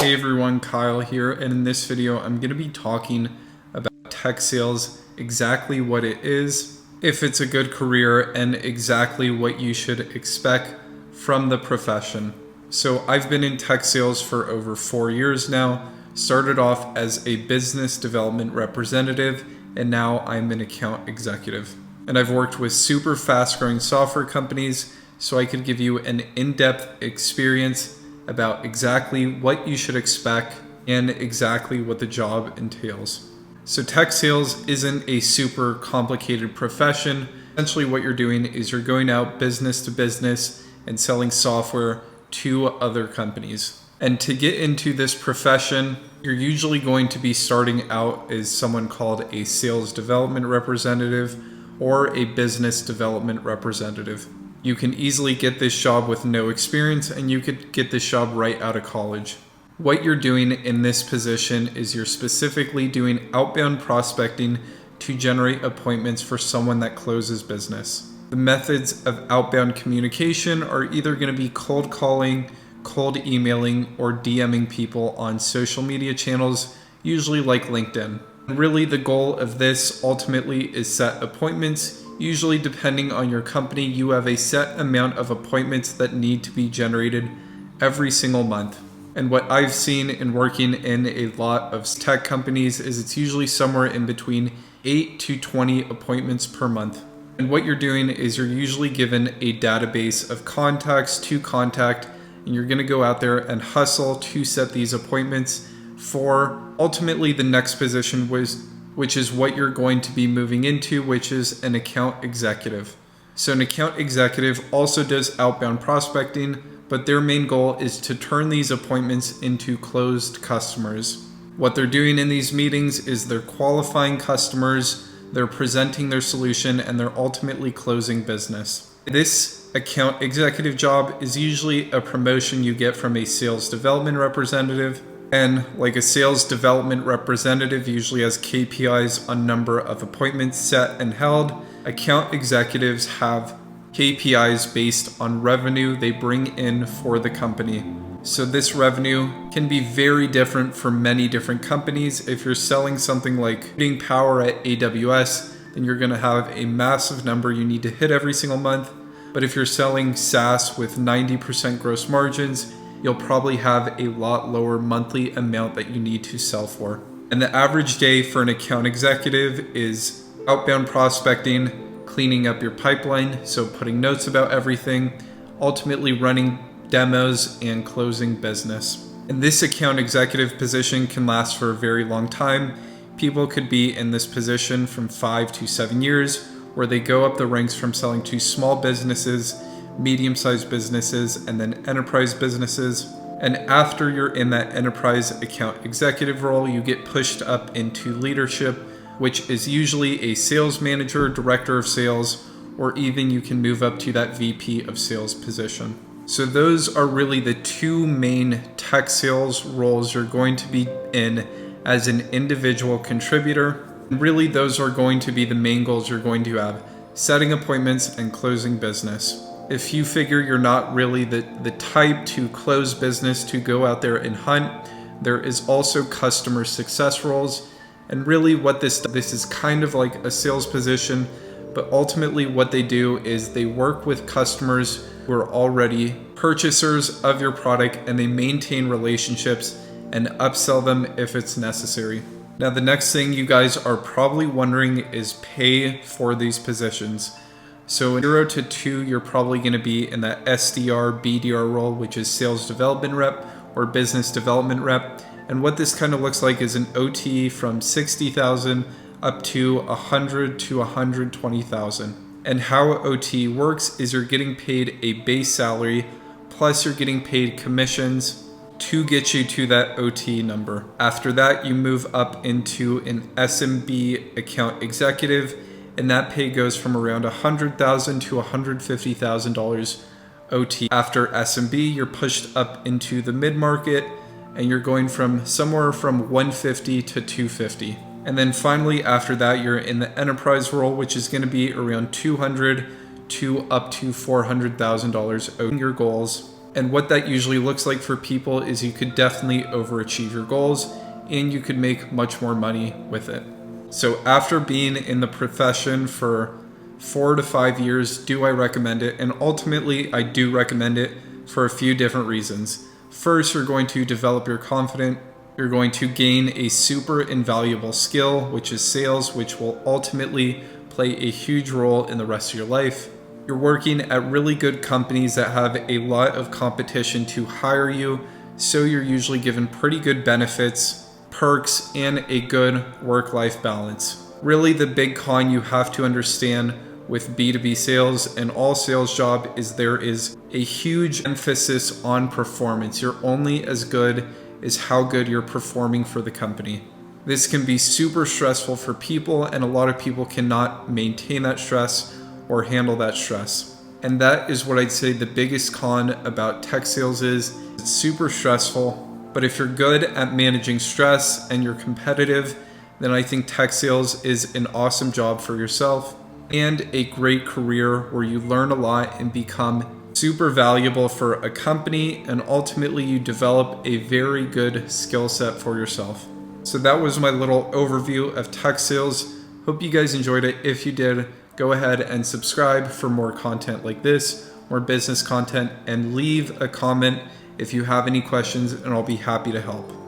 Hey everyone, Kyle here, and in this video I'm going to be talking about tech sales, exactly what it is, if it's a good career, and exactly what you should expect from the profession. So I've been in tech sales for over 4 years now, started off as a business development representative, and now I'm an account executive. And I've worked with super fast growing software companies, so I could give you an in-depth experience about exactly what you should expect and exactly what the job entails. So tech sales isn't a super complicated profession. Essentially what you're doing is you're going out business to business and selling software to other companies. And to get into this profession, you're usually going to be starting out as someone called a sales development representative or a business development representative. You can easily get this job with no experience, and you could get this job right out of college. What you're doing in this position is you're specifically doing outbound prospecting to generate appointments for someone that closes business. The methods of outbound communication are either going to be cold calling, cold emailing, or DMing people on social media channels, usually like LinkedIn. Really, the goal of this ultimately is set appointments. Usually, depending on your company, you have a set amount of appointments that need to be generated every single month. And what I've seen in working in a lot of tech companies is it's usually somewhere in between 8 to 20 appointments per month. And what you're doing is you're usually given a database of contacts to contact, and you're going to go out there and hustle to set these appointments for ultimately the next position, which is what you're going to be moving into, which is an account executive. So an account executive also does outbound prospecting, but their main goal is to turn these appointments into closed customers. What they're doing in these meetings is they're qualifying customers, they're presenting their solution, and they're ultimately closing business. This account executive job is usually a promotion you get from a sales development representative. And like a sales development representative usually has KPIs on number of appointments set and held, account executives have KPIs based on revenue they bring in for the company. So this revenue can be very different for many different companies. If you're selling something like computing power at AWS, then you're going to have a massive number you need to hit every single month. But if you're selling SaaS with 90% gross margins, you'll probably have a lot lower monthly amount that you need to sell for. And the average day for an account executive is outbound prospecting, cleaning up your pipeline, so putting notes about everything, ultimately running demos and closing business. And this account executive position can last for a very long time. People could be in this position from 5 to 7 years, where they go up the ranks from selling to small businesses, medium-sized businesses, and then enterprise businesses. And after you're in that enterprise account executive role, you get pushed up into leadership, which is usually a sales manager, director of sales, or even you can move up to that VP of sales position. So those are really the two main tech sales roles you're going to be in as an individual contributor. And really, those are going to be the main goals you're going to have: setting appointments and closing business. If you figure you're not really the type to close business, to go out there and hunt, there is also customer success roles. And really what this is kind of like a sales position, but ultimately what they do is they work with customers who are already purchasers of your product, and they maintain relationships and upsell them if it's necessary. Now, the next thing you guys are probably wondering is pay for these positions. So in 0 to 2, you're probably going to be in that SDR, BDR role, which is sales development rep or business development rep. And what this kind of looks like is an OT from 60,000 up to 100 to 120,000. And how OT works is you're getting paid a base salary, plus you're getting paid commissions to get you to that OT number. After that, you move up into an SMB account executive, and that pay goes from around $100,000 to $150,000 OT. After SMB, you're pushed up into the mid-market, and you're going from somewhere from 150 to 250. And then finally, after that, you're in the enterprise role, which is going to be around 200 to up to $400,000 over your goals. And what that usually looks like for people is you could definitely overachieve your goals and you could make much more money with it. So after being in the profession for 4 to 5 years, do I recommend it? And ultimately, I do recommend it for a few different reasons. First, you're going to develop your confidence. You're going to gain a super invaluable skill, which is sales, which will ultimately play a huge role in the rest of your life. You're working at really good companies that have a lot of competition to hire you, so you're usually given pretty good benefits, perks, and a good work-life balance. Really, the big con you have to understand with B2B sales and all sales job is there is a huge emphasis on performance. You're only as good as how good you're performing for the company. This can be super stressful for people, and a lot of people cannot maintain that stress or handle that stress. And that is what I'd say the biggest con about tech sales is. It's super stressful, but if you're good at managing stress and you're competitive, then I think tech sales is an awesome job for yourself and a great career where you learn a lot and become super valuable for a company, and ultimately you develop a very good skill set for yourself. So that was my little overview of tech sales. Hope you guys enjoyed it. If you did, go ahead and subscribe for more content like this, more business content, and leave a comment if you have any questions, and I'll be happy to help.